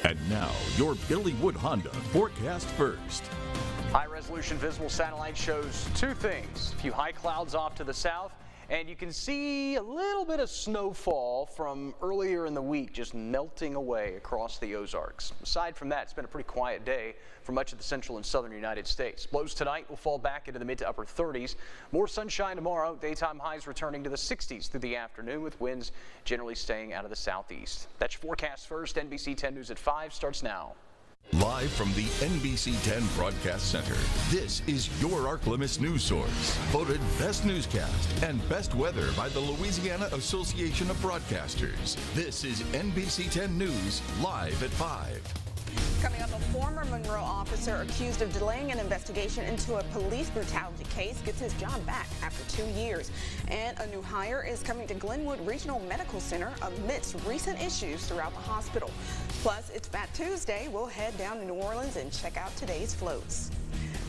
And now, your Billy Wood Honda forecast first. High-resolution visible satellite shows two things. A few high clouds off to the south, and you can see a little bit of snowfall from earlier in the week just melting away across the Ozarks. Aside from that, it's been a pretty quiet day for much of the central and southern United States. Lows tonight will fall back into the mid to upper 30s. More sunshine tomorrow. Daytime highs returning to the 60s through the afternoon, with winds generally staying out of the southeast. That's your forecast first. NBC 10 News at 5 starts now. Live from the NBC 10 Broadcast Center, this is your ArkLaMiss news source. Voted Best Newscast and Best Weather by the Louisiana Association of Broadcasters. This is NBC 10 News, live at 5. Coming up, a former Monroe officer accused of delaying an investigation into a police brutality case gets his job back after 2 years. And a new hire is coming to Glenwood Regional Medical Center amidst recent issues throughout the hospital. Plus, it's Fat Tuesday. We'll head down to New Orleans and check out today's floats.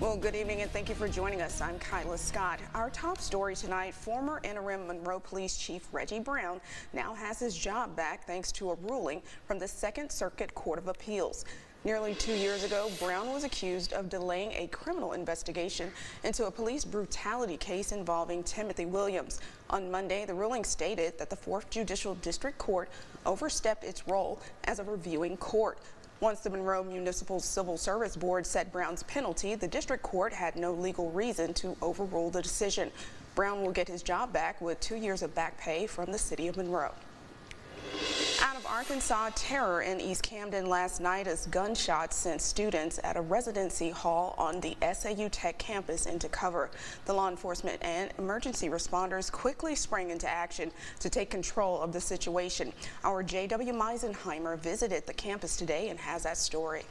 Well, good evening and thank you for joining us. I'm Kyla Scott. Our top story tonight, former interim Monroe Police Chief Reggie Brown now has his job back thanks to a ruling from the Second Circuit Court of Appeals. Nearly 2 years ago, Brown was accused of delaying a criminal investigation into a police brutality case involving Timothy Williams. On Monday, the ruling stated that the 4th Judicial District Court overstepped its role as a reviewing court. Once the Monroe Municipal Civil Service Board set Brown's penalty, the district court had no legal reason to overrule the decision. Brown will get his job back with 2 years of back pay from the city of Monroe. Out of Arkansas, terror in East Camden last night as gunshots sent students at a residency hall on the SAU Tech campus into cover. The law enforcement and emergency responders quickly sprang into action to take control of the situation. Our J.W. Meisenheimer visited the campus today and has that story.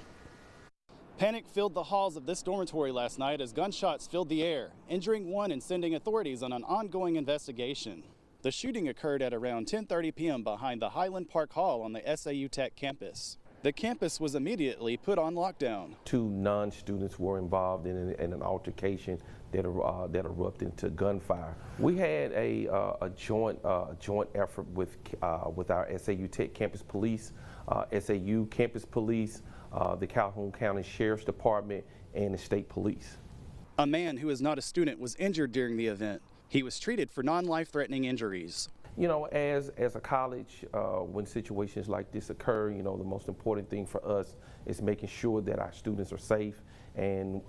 Panic filled the halls of this dormitory last night as gunshots filled the air, injuring one and sending authorities on an ongoing investigation. The shooting occurred at around 10:30 p.m. behind the Highland Park Hall on the SAU Tech campus. The campus was immediately put on lockdown. 2 non-students were involved in an altercation that erupted into gunfire. We had a joint effort with our SAU Tech campus police, SAU campus police, the Calhoun County Sheriff's Department, and the state police. A man who is not a student was injured during the event. He was treated for non-life-threatening injuries. You know, as a college, when situations like this occur, you know, the most important thing for us is making sure that our students are safe. And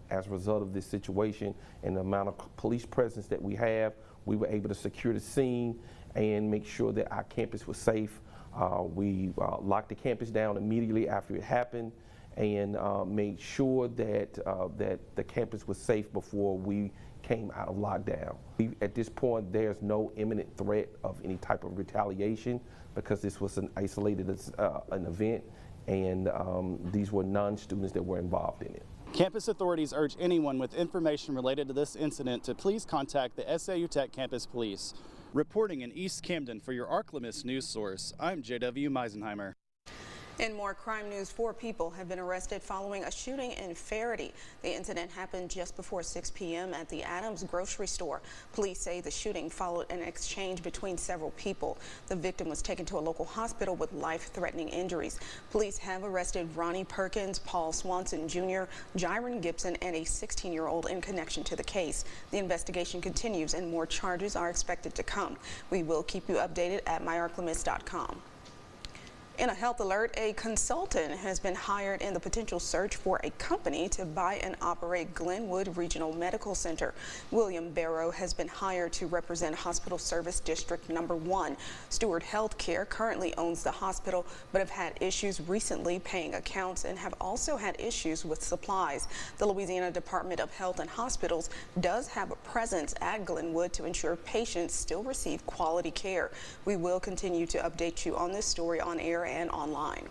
as a result of this situation and the amount of police presence that we have, we were able to secure the scene and make sure that our campus was safe. We locked the campus down immediately after it happened and made sure that the campus was safe before we came out of lockdown. At this point, there's no imminent threat of any type of retaliation because this was an isolated an event, and these were non-students that were involved in it. Campus authorities urge anyone with information related to this incident to please contact the SAU Tech Campus Police. Reporting in East Camden for your ArkLaMiss news source, I'm J.W. Meisenheimer. In more crime news, 4 people have been arrested following a shooting in Faraday. The incident happened just before 6 p.m. at the Adams grocery store. Police say the shooting followed an exchange between several people. The victim was taken to a local hospital with life-threatening injuries. Police have arrested Ronnie Perkins, Paul Swanson Jr., Jiron Gibson, and a 16-year-old in connection to the case. The investigation continues and more charges are expected to come. We will keep you updated at myarklamiss.com. In a health alert, a consultant has been hired in the potential search for a company to buy and operate Glenwood Regional Medical Center. William Barrow has been hired to represent Hospital Service District Number 1. Steward Healthcare currently owns the hospital, but have had issues recently paying accounts and have also had issues with supplies. The Louisiana Department of Health and Hospitals does have a presence at Glenwood to ensure patients still receive quality care. We will continue to update you on this story on air and online.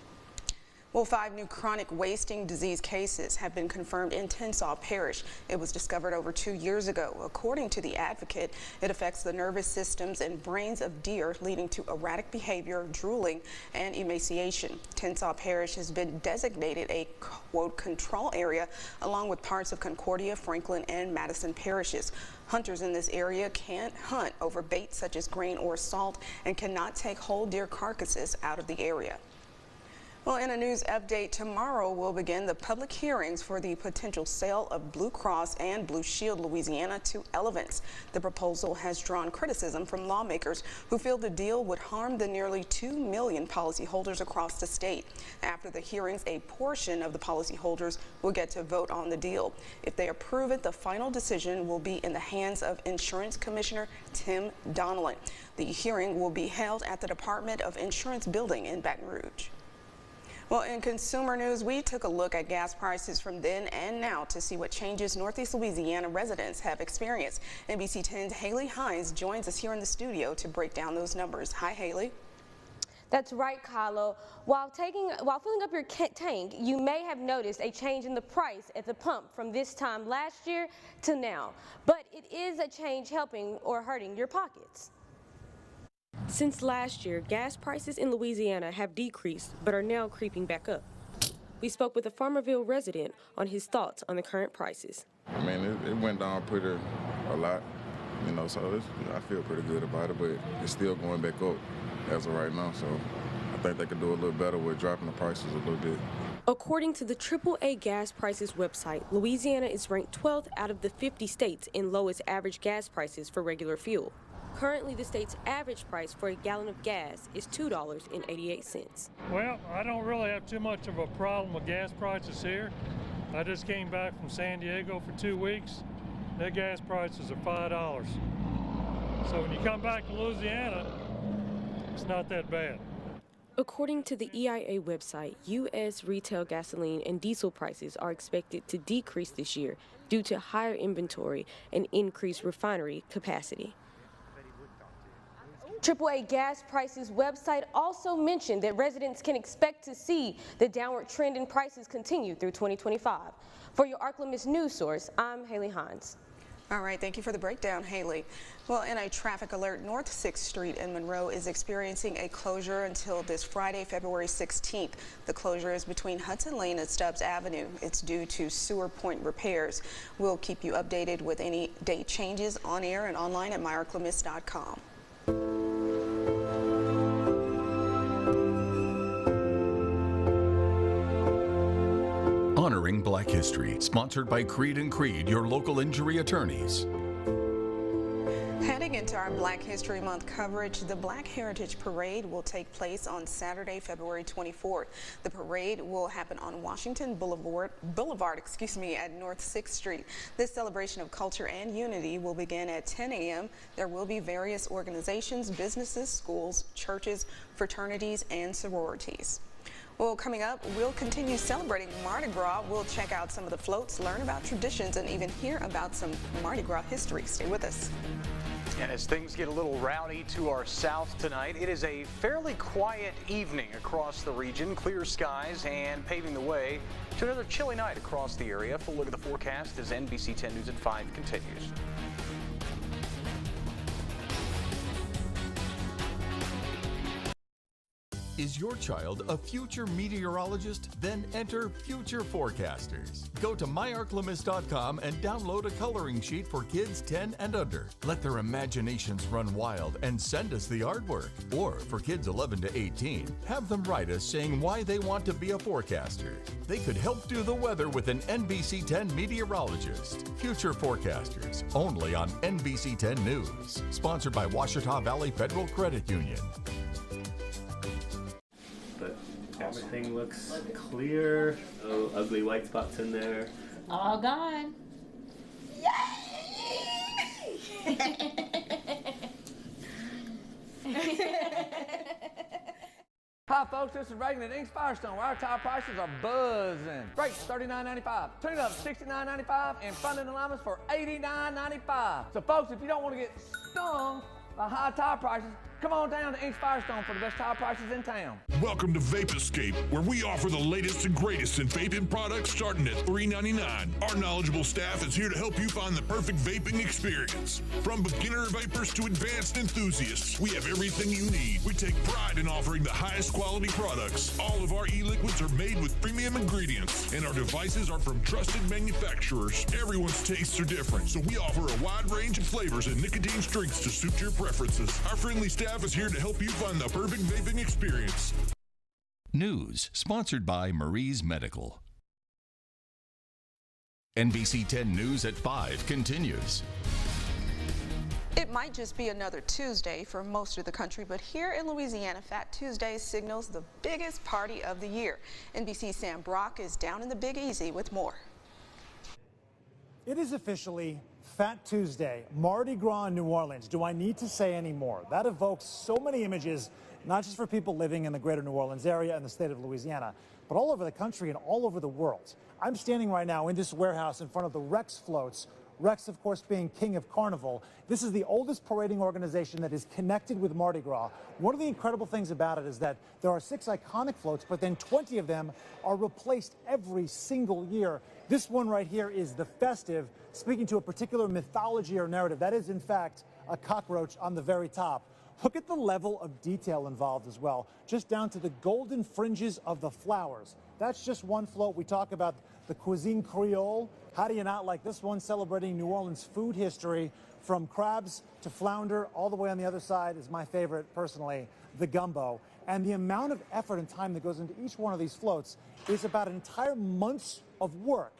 Well, 5 new chronic wasting disease cases have been confirmed in Tensas Parish. It was discovered over 2 years ago. According to the advocate, it affects the nervous systems and brains of deer, leading to erratic behavior, drooling, and emaciation. Tensas Parish has been designated a, quote, control area, along with parts of Concordia, Franklin, and Madison parishes. Hunters in this area can't hunt over bait such as grain or salt and cannot take whole deer carcasses out of the area. Well, in a news update, tomorrow will begin the public hearings for the potential sale of Blue Cross and Blue Shield Louisiana to Elevance. The proposal has drawn criticism from lawmakers who feel the deal would harm the nearly 2 million policyholders across the state. After the hearings, a portion of the policyholders will get to vote on the deal. If they approve it, the final decision will be in the hands of Insurance Commissioner Tim Donnellan. The hearing will be held at the Department of Insurance building in Baton Rouge. Well, in consumer news, we took a look at gas prices from then and now to see what changes Northeast Louisiana residents have experienced. NBC 10's Haley Hines joins us here in the studio to break down those numbers. Hi, Haley. That's right, Kylo. While filling up your tank, you may have noticed a change in the price at the pump from this time last year to now. But it is a change helping or hurting your pockets. Since last year, gas prices in Louisiana have decreased but are now creeping back up. We spoke with a Farmerville resident on his thoughts on the current prices. I mean, it went down a lot, so I feel pretty good about it, but it's still going back up as of right now, so I think they could do a little better with dropping the prices a little bit. According to the AAA Gas Prices website, Louisiana is ranked 12th out of the 50 states in lowest average gas prices for regular fuel. Currently, the state's average price for a gallon of gas is $2.88. Well, I don't really have too much of a problem with gas prices here. I just came back from San Diego for 2 weeks. Their gas prices are $5. So when you come back to Louisiana, it's not that bad. According to the EIA website, U.S. retail gasoline and diesel prices are expected to decrease this year due to higher inventory and increased refinery capacity. AAA Gas Prices website also mentioned that residents can expect to see the downward trend in prices continue through 2025. For your ArkLaMiss news source, I'm Haley Hines. All right, thank you for the breakdown, Haley. Well, in a traffic alert, North 6th Street in Monroe is experiencing a closure until this Friday, February 16th. The closure is between Hudson Lane and Stubbs Avenue. It's due to sewer point repairs. We'll keep you updated with any date changes on air and online at myarklamiss.com. Honoring Black History, sponsored by Creed & Creed, your local injury attorneys. Heading into our Black History Month coverage, the Black Heritage Parade will take place on Saturday, February 24th. The parade will happen on Washington Boulevard, at North 6th Street. This celebration of culture and unity will begin at 10 a.m. There will be various organizations, businesses, schools, churches, fraternities, and sororities. Well, coming up, we'll continue celebrating Mardi Gras. We'll check out some of the floats, learn about traditions, and even hear about some Mardi Gras history. Stay with us. And as things get a little rowdy to our south tonight, it is a fairly quiet evening across the region. Clear skies and paving the way to another chilly night across the area. Full look at the forecast as NBC 10 News at 5 continues. Is your child a future meteorologist? Then enter Future Forecasters. Go to myarklamiss.com and download a coloring sheet for kids 10 and under. Let their imaginations run wild and send us the artwork. Or for kids 11 to 18, have them write us saying why they want to be a forecaster. They could help do the weather with an NBC 10 meteorologist. Future Forecasters, only on NBC 10 News. Sponsored by Ouachita Valley Federal Credit Union. Everything looks clear. No ugly white spots in there. All gone. Yay! Hi folks, this is Reagan at Inks Firestone, where our tire prices are buzzing. Brakes $39.95, tune-up $69.95, and funding allowance for $89.95. So folks, if you don't want to get stung by high tire prices, come on down to Inks Firestone for the best tire prices in town. Welcome to Vape Escape, where we offer the latest and greatest in vaping products starting at $3.99. Our knowledgeable staff is here to help you find the perfect vaping experience. From beginner vapors to advanced enthusiasts, we have everything you need. We take pride in offering the highest quality products. All of our e-liquids are made with premium ingredients, and our devices are from trusted manufacturers. Everyone's tastes are different, so we offer a wide range of flavors and nicotine strengths to suit your preferences. Our friendly staff is here to help you find the perfect vaping experience. News sponsored by Marie's Medical. NBC 10 News at 5 continues. It might just be another Tuesday for most of the country, but here in Louisiana, Fat Tuesday signals the biggest party of the year. NBC's Sam Brock is down in the Big Easy with more. It is officially Fat Tuesday, Mardi Gras in New Orleans. Do I need to say any more? That evokes so many images, not just for people living in the greater New Orleans area and the state of Louisiana, but all over the country and all over the world. I'm standing right now in this warehouse in front of the Rex floats. Rex, of course, being king of carnival. This is the oldest parading organization that is connected with Mardi Gras. One of the incredible things about it is that there are 6 iconic floats, but then 20 of them are replaced every single year. This one right here is the Festive, speaking to a particular mythology or narrative. That is, in fact, a cockroach on the very top. Look at the level of detail involved as well, just down to the golden fringes of the flowers. That's just one float. We talk about the cuisine creole. How do you not like this one, celebrating New Orleans food history, from crabs to flounder, all the way on the other side is my favorite, personally, the gumbo. And the amount of effort and time that goes into each one of these floats is about an entire month's of work,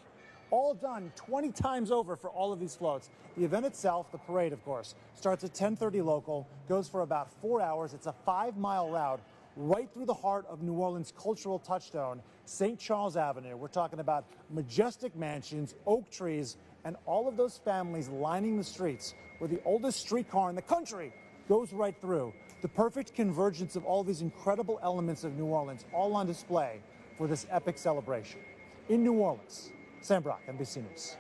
all done 20 times over for all of these floats. The event itself, the parade, of course, starts at 10:30 local, goes for about 4 hours. It's a 5-mile route right through the heart of New Orleans' cultural touchstone, St. Charles Avenue. We're talking about majestic mansions, oak trees, and all of those families lining the streets where the oldest streetcar in the country goes right through. The perfect convergence of all these incredible elements of New Orleans, all on display for this epic celebration. In New Orleans, Sam Brock, NBC News.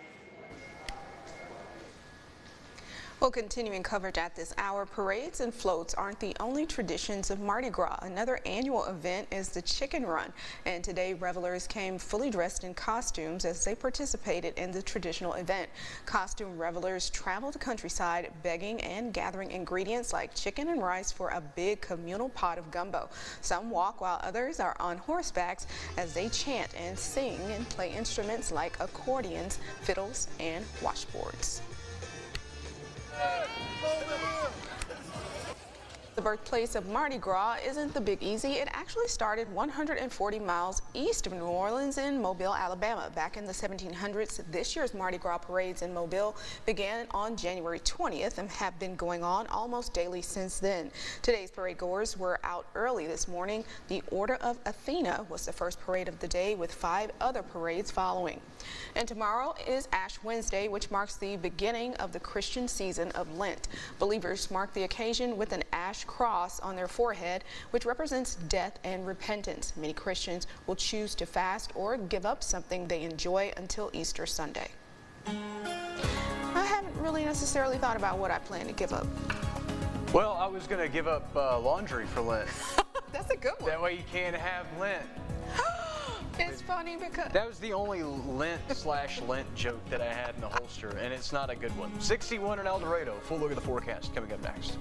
Well, continuing coverage at this hour, parades and floats aren't the only traditions of Mardi Gras. Another annual event is the Chicken Run, and today revelers came fully dressed in costumes as they participated in the traditional event. Costume revelers traveled the countryside begging and gathering ingredients like chicken and rice for a big communal pot of gumbo. Some walk while others are on horsebacks as they chant and sing and play instruments like accordions, fiddles, and washboards. The birthplace of Mardi Gras isn't the Big Easy. It actually started 140 miles east of New Orleans in Mobile, Alabama. Back in the 1700s, this year's Mardi Gras parades in Mobile began on January 20th and have been going on almost daily since then. Today's parade goers were out early this morning. The Order of Athena was the first parade of the day, with 5 other parades following. And tomorrow is Ash Wednesday, which marks the beginning of the Christian season of Lent. Believers mark the occasion with an ash cross on their forehead, which represents death and repentance. Many Christians will choose to fast or give up something they enjoy until Easter Sunday. I haven't really necessarily thought about what I plan to give up. Well, I was going to give up laundry for Lent. That's a good one. That way you can't have Lent. It's funny because that was the only Lent/Lent joke that I had in the holster, and it's not a good one. 61 in El Dorado. Full look at the forecast coming up next.